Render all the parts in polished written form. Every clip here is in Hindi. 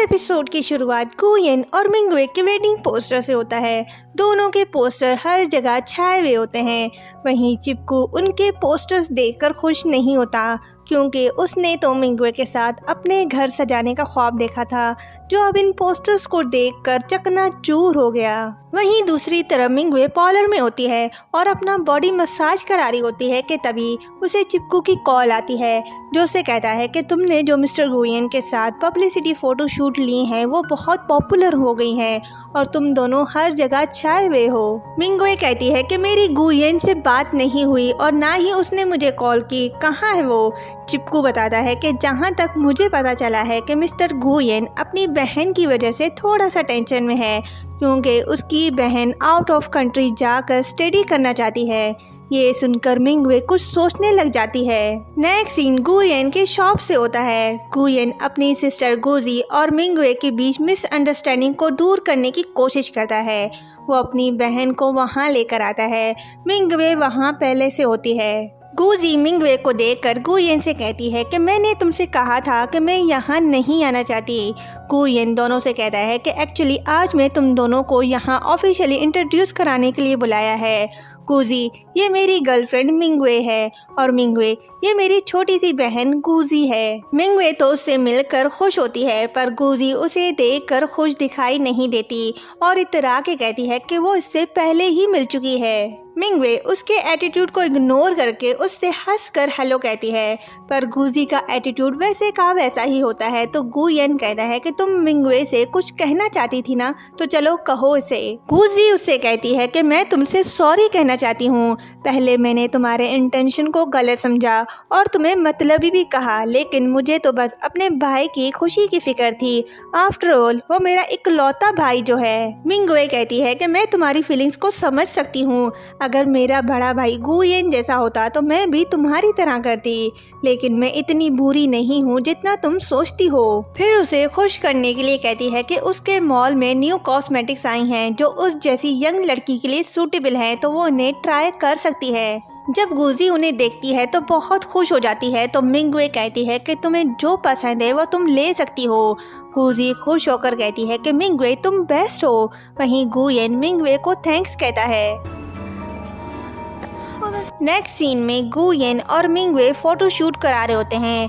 एपिसोड की शुरुआत गुयेन और मिंगवे के वेडिंग पोस्टर से होता है। दोनों के पोस्टर हर जगह छाए हुए होते हैं। वहीं चिपकू उनके पोस्टर्स देखकर खुश नहीं होता, क्योंकि उसने तो मिंगवे के साथ अपने घर सजाने का ख्वाब देखा था, जो अब इन पोस्टर्स को देखकर चकनाचूर हो गया। वहीं दूसरी तरफ मिंगवे पार्लर में होती है और अपना बॉडी मसाज करा रही होती है कि तभी उसे चिपकू की कॉल आती है, जो उसे कहता है कि तुमने जो मिस्टर गुयेन के साथ पब्लिसिटी फ़ोटो शूट ली हैं वो बहुत पॉपुलर हो गई हैं और तुम दोनों हर जगह छाए हुए हो। मिंगवे कहती है कि मेरी गुयेन से बात नहीं हुई और ना ही उसने मुझे कॉल की, कहाँ है वो। चिपकू बताता है कि जहाँ तक मुझे पता चला है कि मिस्टर गुयेन अपनी बहन की वजह से थोड़ा सा टेंशन में है, क्योंकि उसकी बहन आउट ऑफ कंट्री जाकर स्टडी करना चाहती है। ये सुनकर मिंगवे कुछ सोचने लग जाती है। नेक्स्ट सीन गुयेन के शॉप से होता है। गुयेन अपनी सिस्टर गुजी और मिंगवे के बीच मिसअंडरस्टैंडिंग को दूर करने की कोशिश करता है। वो अपनी बहन को वहाँ लेकर आता है। मिंगवे वहाँ पहले से होती है। गुजी मिंगवे को देखकर गुयेन से कहती है कि मैंने तुमसे कहा था कि मैं यहाँ नहीं आना चाहती। गुयेन दोनों से कहता है कि एक्चुअली आज मैं तुम दोनों को यहाँ ऑफिशियली इंट्रोड्यूस कराने के लिए बुलाया है। गुजी ये मेरी गर्लफ्रेंड मिंगवे है और मिंगवे ये मेरी छोटी सी बहन गुजी है। मिंगवे तो उससे मिलकर खुश होती है, पर गुजी उसे देखकर खुश दिखाई नहीं देती और इतरा के कहती है कि वो इससे पहले ही मिल चुकी है। मिंगवे उसके एटीट्यूड को इग्नोर करके उससे हंसकर हेलो कहती है, पर गुजी का एटीट्यूड वैसे का वैसा ही होता है। तो गुयेन कहता है कि तुम मिंगवे से कुछ कहना चाहती थी ना, तो चलो कहो इसे। गुजी उससे कहती है कि मैं तुमसे सॉरी कहना चाहती हूँ। पहले मैंने तुम्हारे इंटेंशन को गलत समझा और तुम्हें मतलबी भी कहा, लेकिन मुझे तो बस अपने भाई की खुशी की फिक्र थी। आफ्टर ऑल वो मेरा इकलौता भाई जो है। मिंगवे कहती है कि मैं तुम्हारी फीलिंग्स को समझ सकती हूँ। अगर मेरा बड़ा भाई गुयेन जैसा होता तो मैं भी तुम्हारी तरह करती, लेकिन मैं इतनी बुरी नहीं हूँ जितना तुम सोचती हो। फिर उसे खुश करने के लिए कहती है कि उसके मॉल में न्यू कॉस्मेटिक्स आई हैं जो उस जैसी यंग लड़की के लिए सूटेबल हैं, तो वो उन्हें ट्राई कर सकती है। जब गुजी उन्हें देखती है तो बहुत खुश हो जाती है। तो मिंगवे कहती है कि तुम्हें जो पसंद है वो तुम ले सकती हो। गुजी खुश होकर कहती है कि मिंगवे तुम बेस्ट हो। वहीं गुयेन मिंगवे को थैंक्स कहता है। नेक्स्ट सीन में गुयेन और मिंगवे फोटो शूट करा रहे होते हैं।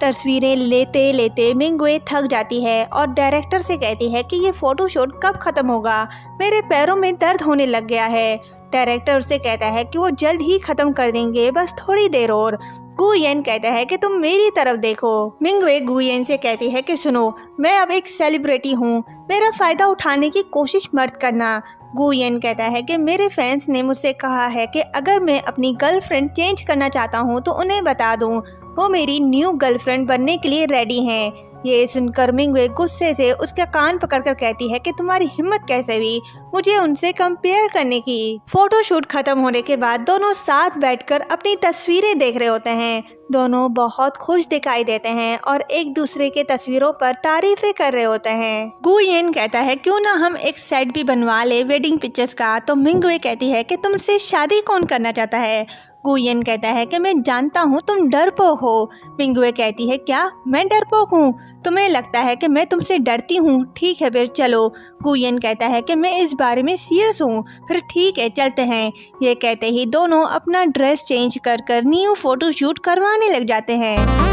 तस्वीरें लेते लेते मिंगवे थक जाती है और डायरेक्टर से कहती है कि ये फोटो शूट कब खत्म होगा, मेरे पैरों में दर्द होने लग गया है। डायरेक्टर उससे कहता है कि वो जल्द ही खत्म कर देंगे, बस थोड़ी देर और। गुयेन कहता है कि तुम मेरी तरफ देखो। मिंगवे गुयेन से कहती है कि सुनो, मैं अब एक सेलिब्रिटी हूँ, मेरा फायदा उठाने की कोशिश मत करना। गुयेन कहता है कि मेरे फैंस ने मुझसे कहा है कि अगर मैं अपनी गर्लफ्रेंड चेंज करना चाहता हूँ तो उन्हें बता दूँ, वो मेरी न्यू गर्लफ्रेंड बनने के लिए रेडी हैं। ये सुनकर मिंगवे गुस्से से उसका कान पकड़कर कहती है कि तुम्हारी हिम्मत कैसे हुई मुझे उनसे कंपेयर करने की। फोटो शूट खत्म होने के बाद दोनों साथ बैठकर अपनी तस्वीरें देख रहे होते हैं। दोनों बहुत खुश दिखाई देते हैं और एक दूसरे के तस्वीरों पर तारीफें कर रहे होते हैं। गुयेन कहता है क्यों ना हम एक सेट भी बनवा ले वेडिंग पिक्चर्स का। तो मिंगवे कहती है कि तुमसे शादी कौन करना चाहता है। गुयेन कहता है कि मैं जानता हूँ तुम डरपोक हो। मिंगवे कहती है क्या मैं डरपोक हूँ, तुम्हें लगता है कि मैं तुमसे डरती हूँ, ठीक है फिर चलो। गुयेन कहता है कि मैं इस बारे में सीरियस हूँ, फिर ठीक है चलते हैं। ये कहते ही दोनों अपना ड्रेस चेंज कर न्यू फोटो शूट करवाने लग जाते हैं।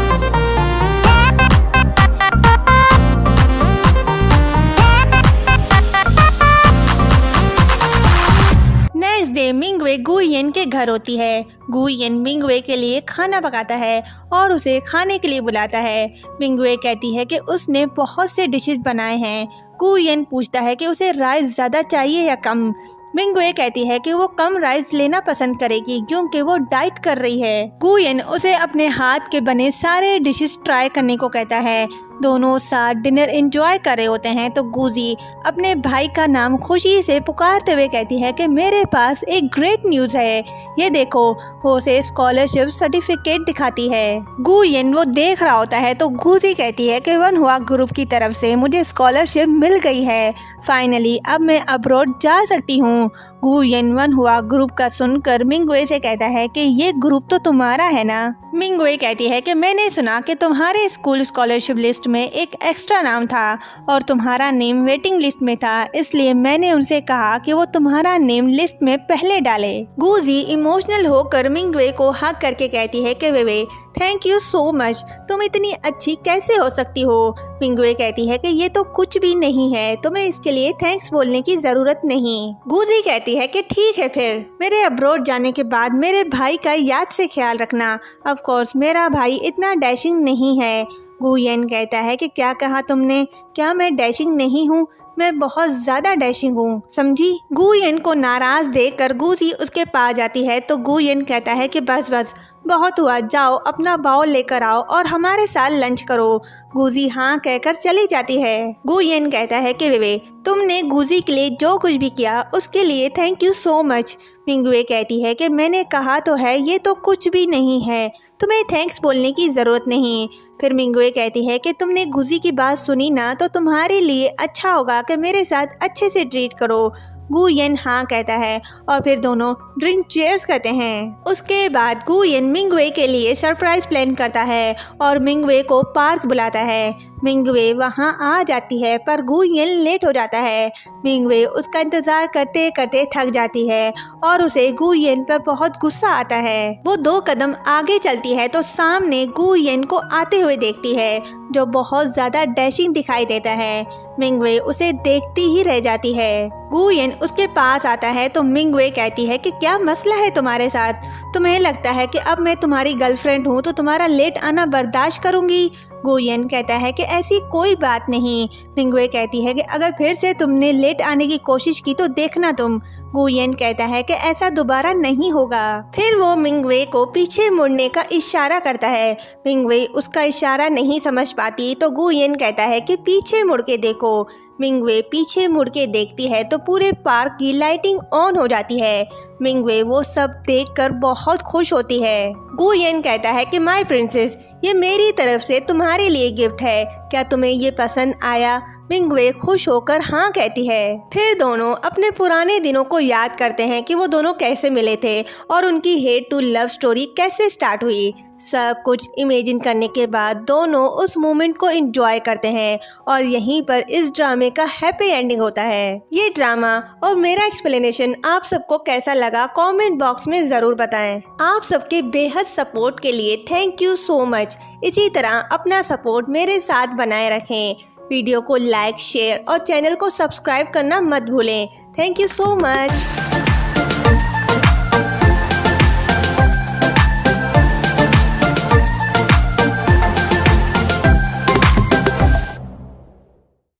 नेक्स्ट डे मिंगवे गुयेन के घर होती है। गुयेन मिंगवे के लिए खाना पकाता है और उसे खाने के लिए बुलाता है। मिंगवे कहती है कि उसने बहुत से डिशेस बनाए हैं। गुयेन पूछता है कि उसे राइस ज़्यादा चाहिए या कम। मिंगवे कहती है कि वो कम राइस लेना पसंद करेगी क्योंकि वो डाइट कर रही है। गुयेन उसे अपने हाथ के बने सारे डिशेस ट्राई करने को कहता है। दोनों साथ डिनर एंजॉय कर रहे होते हैं। तो गुजी अपने भाई का नाम खुशी से पुकारते हुए कहती है कि मेरे पास एक ग्रेट न्यूज़ है, ये देखो। वो उसे स्कॉलरशिप सर्टिफिकेट दिखाती है। गुयेन वो देख रहा होता है तो गुजी कहती है कि वन हुआ ग्रुप की तरफ से मुझे स्कॉलरशिप मिल गई है, फाइनली अब मैं अब्रॉड जा सकती हूँ। गुयेन वन हुआ ग्रुप का सुनकर मिंगवे से कहता है कि ये ग्रुप तो तुम्हारा है ना। मिंगवे कहती है कि मैंने सुना कि तुम्हारे स्कूल स्कॉलरशिप लिस्ट में एक एक्स्ट्रा नाम था और तुम्हारा नेम वेटिंग लिस्ट में था, इसलिए मैंने उनसे कहा कि वो तुम्हारा नेम लिस्ट में पहले डाले। गुजी इमोशनल होकर मिंगवे को हग करके कहती है कि वे थैंक यू सो मच, तुम इतनी अच्छी कैसे हो सकती हो। मिंगवे कहती है कि ये तो कुछ भी नहीं है, तुम्हें इसके लिए थैंक्स बोलने की जरूरत नहीं। गुजी कहती है कि ठीक है, फिर मेरे अब्रॉड जाने के बाद मेरे भाई का याद से ख्याल रखना। ऑफ कोर्स मेरा भाई इतना डैशिंग नहीं है। गुयेन कहता है कि क्या कहा तुमने, क्या मैं डैशिंग नहीं हूँ? मैं बहुत ज्यादा डैशिंग हूँ, समझी। गुयेन को नाराज देखकर गुजी उसके पास जाती है तो गुयेन कहता है कि बस बस बहुत हुआ, जाओ अपना बाउल लेकर आओ और हमारे साथ लंच करो। गुजी हाँ कहकर चली जाती है। गुयेन कहता है कि वे तुमने गुजी के लिए जो कुछ भी किया उसके लिए थैंक यू सो मच। मिंगवे कहती है कि मैंने कहा तो है ये तो कुछ भी नहीं है, तुम्हें थैंक्स बोलने की ज़रूरत नहीं। फिर मिंगवे कहती है कि तुमने गुजी की बात सुनी ना, तो तुम्हारे लिए अच्छा होगा कि मेरे साथ अच्छे से ट्रीट करो। गुयेन हाँ कहता है और फिर दोनों ड्रिंक चेयर्स करते हैं। उसके बाद गुयेन मिंगवे के लिए सरप्राइज प्लान करता है और मिंगवे को पार्क बुलाता है। मिंगवे वहाँ आ जाती है पर गुयेन लेट हो जाता है। मिंगवे उसका इंतजार करते करते थक जाती है और उसे गुयेन पर बहुत गुस्सा आता है। वो 2 कदम आगे चलती है तो सामने गुयेन को आते हुए देखती है जो बहुत ज्यादा डैशिंग दिखाई देता है। मिंगवे उसे देखती ही रह जाती है। गुयेन उसके पास आता है तो मिंगवे कहती है कि क्या मसला है तुम्हारे साथ, तुम्हें लगता है कि अब मैं तुम्हारी गर्लफ्रेंड हूँ तो तुम्हारा लेट आना बर्दाश्त करूँगी। गुयेन कहता है कि ऐसी कोई बात नहीं। मिंगवे कहती है कि अगर फिर से तुमने लेट आने की कोशिश की तो देखना तुम। गुयेन कहता है कि ऐसा दोबारा नहीं होगा। फिर वो मिंगवे को पीछे मुड़ने का इशारा करता है। मिंगवे उसका इशारा नहीं समझ पाती तो गुयेन कहता है कि पीछे मुड़ के देखो। मिंगवे पीछे मुड़ के देखती है तो पूरे पार्क की लाइटिंग ऑन हो जाती है। मिंगवे वो सब देखकर बहुत खुश होती है। गुयेन कहता है कि माय प्रिंसेस, ये मेरी तरफ से तुम्हारे लिए गिफ्ट है, क्या तुम्हें ये पसंद आया? मिंगवे खुश होकर हाँ कहती है। फिर दोनों अपने पुराने दिनों को याद करते हैं कि वो दोनों कैसे मिले थे और उनकी हेट टू लव स्टोरी कैसे स्टार्ट हुई। सब कुछ इमेजिन करने के बाद दोनों उस मोमेंट को एंजॉय करते हैं और यहीं पर इस ड्रामे का हैप्पी एंडिंग होता है। ये ड्रामा और मेरा एक्सप्लेनेशन आप सबको कैसा लगा कमेंट बॉक्स में ज़रूर बताएं। आप सबके बेहद सपोर्ट के लिए थैंक यू सो मच। इसी तरह अपना सपोर्ट मेरे साथ बनाए रखें। वीडियो को लाइक, शेयर और चैनल को सब्सक्राइब करना मत भूलें। Thank you so much.